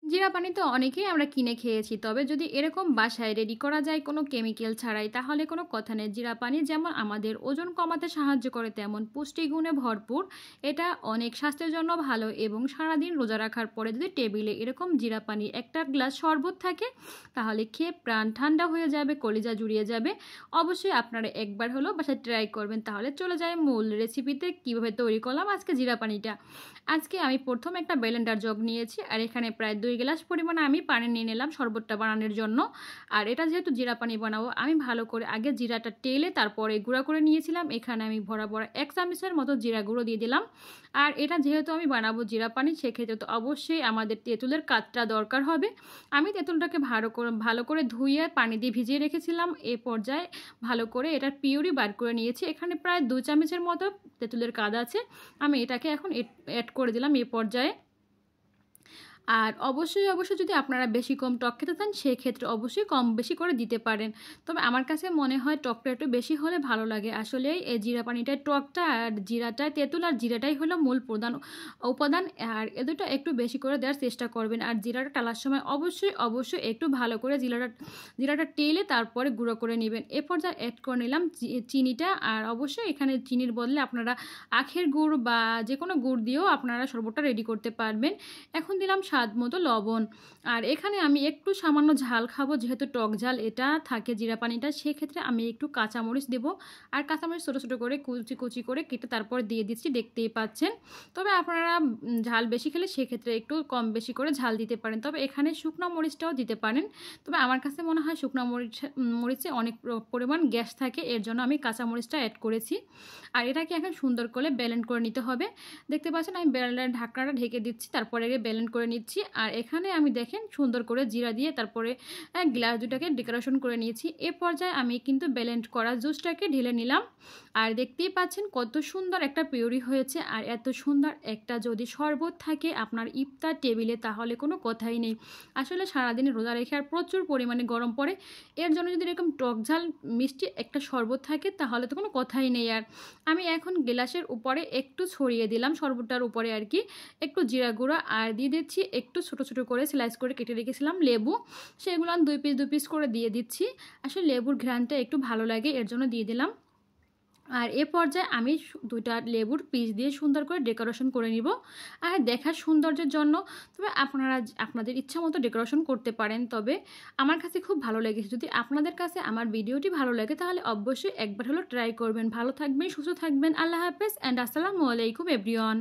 জিরা পানি তো অনেকেই আমরা কিনে খেয়েছি। তবে যদি এরকম বাসায় রেডি করা যায় কোনো কেমিক্যাল ছাড়াই তাহলে কোনো কথা নেই। জিরা পানি যেমন আমাদের ওজন কমাতে সাহায্য করে তেমন পুষ্টিগুণে ভরপুর। এটা অনেক স্বাস্থ্যের জন্য ভালো এবং সারাদিন রোজা রাখার পরে যদি টেবিলে এরকম জিরা পানি ১ টা গ্লাস শরবত থাকে তাহলে খেয়ে প্রাণ ঠান্ডা হয়ে যাবে, কলিজা জুড়িয়ে যাবে। অবশ্যই আপনারা একবার হলেও বাসায় ট্রাই করবেন। তাহলে চলে যাই মূল রেসিপিতে কীভাবে তৈরি করলাম আজকে জিরা পানিটা। আজকে আমি ১ম একটা ব্লেন্ডার জগ নিয়েছি আর এখানে প্রায় ২ গ্লাস পরিমাণে আমি পানি নিয়ে নিলাম শরবতটা বানানোর জন্য। আর এটা যেহেতু জিরা পানি বানাবো আমি ভালো করে আগে জিরাটা টেলে তারপরে গুঁড়া করে নিয়েছিলাম। এখানে আমি বরাবর ১ চামচের মতো জিরা গুঁড়ো দিয়ে দিলাম। আর এটা যেহেতু আমি বানাবো জিরা পানি সেক্ষেত্রে তো অবশ্যই আমাদের তেঁতুলের কাঠটা দরকার হবে। আমি তেঁতুলটাকে ভালো করে ধুয়ে পানি দিয়ে ভিজিয়ে রেখেছিলাম। এ পর্যায়ে ভালো করে এটার পিউরি বার করে নিয়েছি। এখানে প্রায় ২ চামচের মতো তেঁতুলের কাদ আছে। আমি এটাকে এখন এড করে দিলাম এ পর্যায়ে। আর অবশ্যই যদি আপনারা বেশি কম টক খেতে চান সেক্ষেত্রে অবশ্যই কম বেশি করে দিতে পারেন। তবে আমার কাছে মনে হয় টকটা একটু বেশি হলে ভালো লাগে। আসলেই এই জিরা পানিটায় টকটা আর জিরাটায় তেঁতুল আর জিরাটাই হলো মূল প্রধান উপাদান। আর এ দুটো একটু বেশি করে দেওয়ার চেষ্টা করবেন। আর জিরাটা টালার সময় অবশ্যই একটু ভালো করে জিরাটা টেলে তারপরে গুঁড়ো করে নেবেন। এ পর্যায়ে অ্যাড করে নিলাম চিনিটা। আর অবশ্যই এখানে চিনির বদলে আপনারা আখের গুড় বা যেকোনো গুড় দিয়েও আপনারা শরবতটা রেডি করতে পারবেন। এখন দিলাম স্বাদ মতো লবণ। আর এখানে আমি একটু সামান্য ঝাল খাবো যেহেতু টক ঝাল এটা থাকে জিরা পানিটা, সেক্ষেত্রে আমি একটু কাঁচামরিচ দেবো। আর কাঁচামরিচ ছোটো করে কুচি করে কেটে তারপর দিয়ে দিচ্ছি, দেখতেই পাচ্ছেন। তবে আপনারা ঝাল বেশি খেলে সেক্ষেত্রে একটু কম বেশি করে ঝাল দিতে পারেন। তবে এখানে শুকনো মরিচটাও দিতে পারেন। তবে আমার কাছে মনে হয় শুকনো মরিচে অনেক পরিমাণ গ্যাস থাকে, এর জন্য আমি কাঁচামরিচটা অ্যাড করেছি। আর এটাকে এখন সুন্দর করে ব্লেন্ড করে নিতে হবে। দেখতে পাচ্ছেন আমি ব্লেন্ডারের ঢাকনাটা ঢেকে দিচ্ছি, তারপরে ব্লেন্ড করে নিচ্ছি। আর এখানে আমি দেখেন সুন্দর করে জিরা দিয়ে তারপরে গ্লাস দুটাকে ডেকোরেশন করে নিয়েছি। এ পর্যায়ে আমি কিন্তু ব্লেন্ড করা জুসটাকে ঢেলে নিলাম। আর দেখতেই পাচ্ছেন কত সুন্দর একটা পিউরি হয়েছে। আর এত সুন্দর একটা যদি শরবত থাকে আপনার ইফতার টেবিলে তাহলে কোনো কথাই নেই। আসলে সারাদিনে রোজা রেখে আর প্রচুর পরিমাণে গরম পড়ে, এর জন্য যদি এরকম টক ঝাল মিষ্টি একটা শরবত থাকে তাহলে তো কোনো কথাই নেই। আর আমি এখন গ্লাসের উপরে একটু ছড়িয়ে দিলাম শরবতটার উপরে আর কি একটু জিরা গুঁড়া, আর দিয়ে দিচ্ছি একটু ছোটো করে স্লাইস করে কেটে রেখেছিলাম লেবু, সেগুলো আমি ২ পিস করে দিয়ে দিচ্ছি। আসলে লেবুর ঘ্রাণটা একটু ভালো লাগে এর জন্য দিয়ে দিলাম। আর এ পর্যায়ে আমি ২টা লেবুর পিস দিয়ে সুন্দর করে ডেকোরেশন করে নিব আর দেখার সৌন্দর্যের জন্য। তবে আপনারা আপনাদের ইচ্ছা মতো ডেকোরেশন করতে পারেন। তবে আমার কাছে খুব ভালো লেগেছে। যদি আপনাদের কাছে আমার ভিডিওটি ভালো লাগে তাহলে অবশ্যই একবার হলেও ট্রাই করবেন। ভালো থাকবেন, সুস্থ থাকবেন। আল্লাহ হাফেজ অ্যান্ড আসসালামু আলাইকুম এভরিওয়ান।